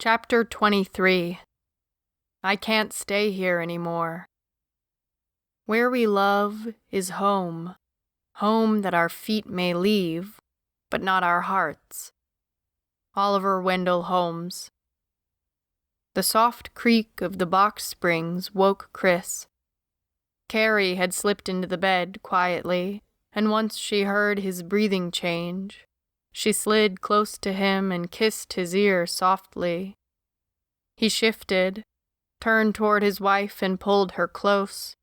Chapter 23. I Can't Stay Here Anymore. Where we love is home, home that our feet may leave, but not our hearts. Oliver Wendell Holmes. The soft creak of the box springs woke Chris. Carrie had slipped into the bed quietly, and once she heard his breathing change, she slid close to him and kissed his ear softly. He shifted, turned toward his wife and pulled her close.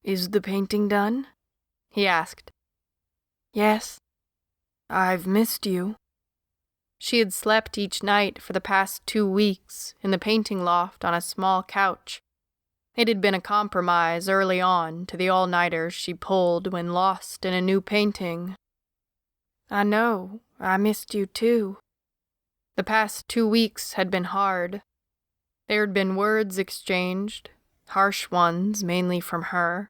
"Is the painting done?" he asked. "Yes. I've missed you." She had slept each night for the past 2 weeks in the painting loft on a small couch. It had been a compromise early on to the all-nighters she pulled when lost in a new painting. "I know. I missed you too." The past 2 weeks had been hard. There had been words exchanged, harsh ones mainly from her.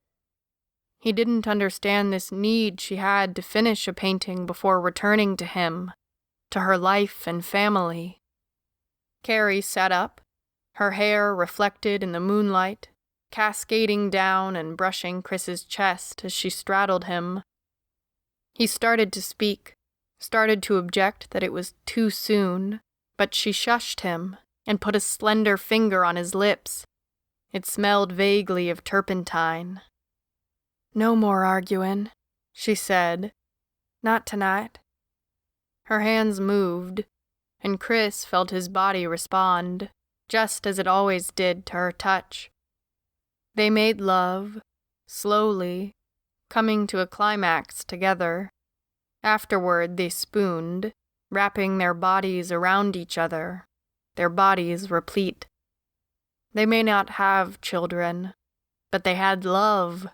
He didn't understand this need she had to finish a painting before returning to him, to her life and family. Carrie sat up, her hair reflected in the moonlight, cascading down and brushing Chris's chest as she straddled him. He started to speak, started to object that it was too soon, but she shushed him and put a slender finger on his lips. It smelled vaguely of turpentine. "No more arguing," she said. "Not tonight." Her hands moved, and Chris felt his body respond, just as it always did to her touch. They made love, slowly, coming to a climax together. Afterward they spooned, wrapping their bodies around each other, their bodies replete. They may not have children, but they had love,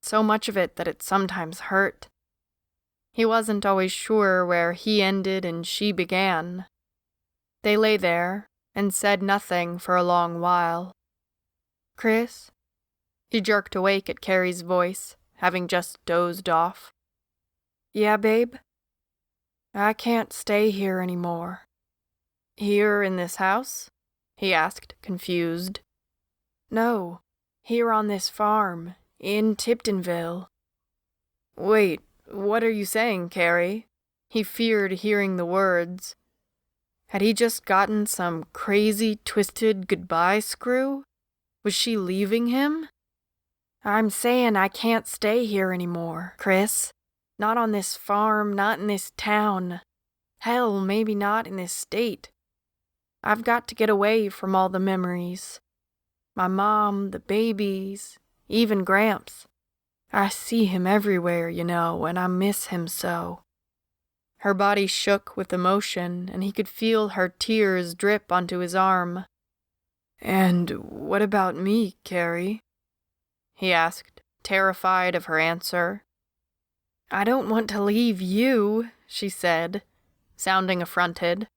so much of it that it sometimes hurt. He wasn't always sure where he ended and she began. They lay there and said nothing for a long while. "Chris?" He jerked awake at Carrie's voice, having just dozed off. "Yeah, babe? I can't stay here anymore." "Here in this house?" he asked, confused. "No, here on this farm, in Tiptonville." "Wait, what are you saying, Carrie?" He feared hearing the words. Had he just gotten some crazy, twisted goodbye screw? Was she leaving him? "I'm saying I can't stay here anymore, Chris. Not on this farm, not in this town. Hell, maybe not in this state. I've got to get away from all the memories. My mom, the babies, even Gramps. I see him everywhere, you know, and I miss him so." Her body shook with emotion, and he could feel her tears drip onto his arm. "And what about me, Carrie?" he asked, terrified of her answer. "I don't want to leave you," she said, sounding affronted.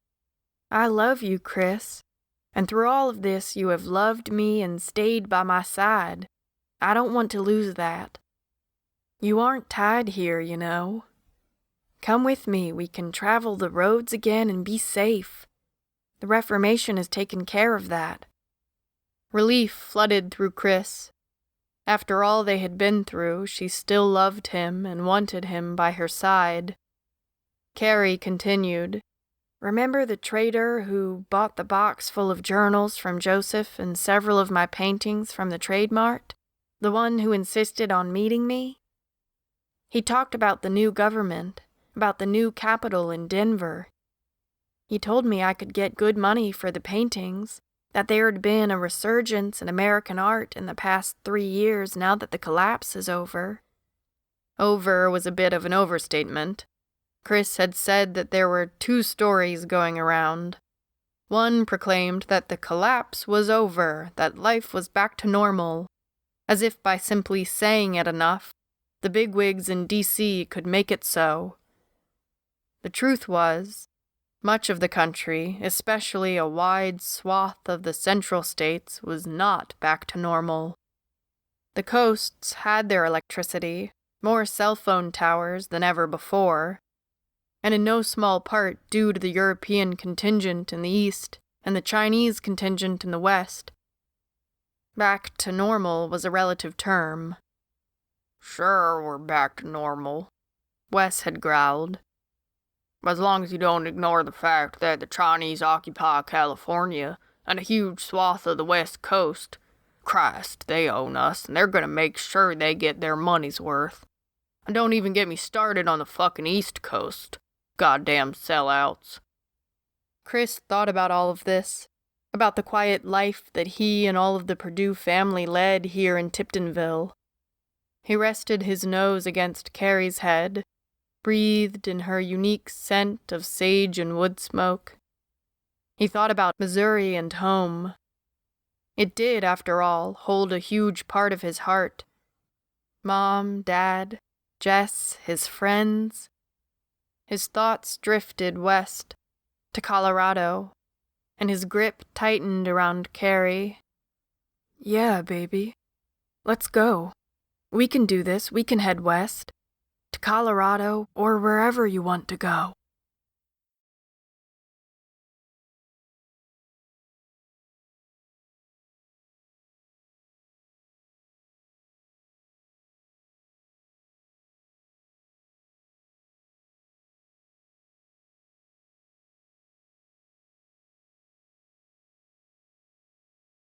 "I love you, Chris, and through all of this you have loved me and stayed by my side. I don't want to lose that. You aren't tied here, you know. Come with me, we can travel the roads again and be safe. The Reformation has taken care of that." Relief flooded through Chris. After all they had been through, she still loved him and wanted him by her side. Carrie continued, "Remember the trader who bought the box full of journals from Joseph and several of my paintings from the Trade Mart? The one who insisted on meeting me? He talked about the new government, about the new capital in Denver. He told me I could get good money for the paintings, that there had been a resurgence in American art in the past 3 years now that the collapse is over." Over was a bit of an overstatement. Chris had said that there were 2 stories going around. One proclaimed that the collapse was over, that life was back to normal, as if by simply saying it enough, the bigwigs in D.C. could make it so. The truth was, much of the country, especially a wide swath of the central states, was not back to normal. The coasts had their electricity, more cell phone towers than ever before, and in no small part due to the European contingent in the east and the Chinese contingent in the west. Back to normal was a relative term. Sure, we're back to normal, Wes had growled. as long as you don't ignore the fact that the Chinese occupy California and a huge swath of the West Coast. Christ, they own us, and they're gonna make sure they get their money's worth. And don't even get me started on the fucking East Coast. Goddamn sellouts. Chris thought about all of this, about the quiet life that he and all of the Purdue family led here in Tiptonville. He rested his nose against Carrie's head, breathed in her unique scent of sage and wood smoke. He thought about Missouri and home. It did, after all, hold a huge part of his heart. Mom, Dad, Jess, his friends. His thoughts drifted west, to Colorado, and his grip tightened around Carrie. Yeah, baby. Let's go. We can do this. We can head west. To Colorado or wherever you want to go.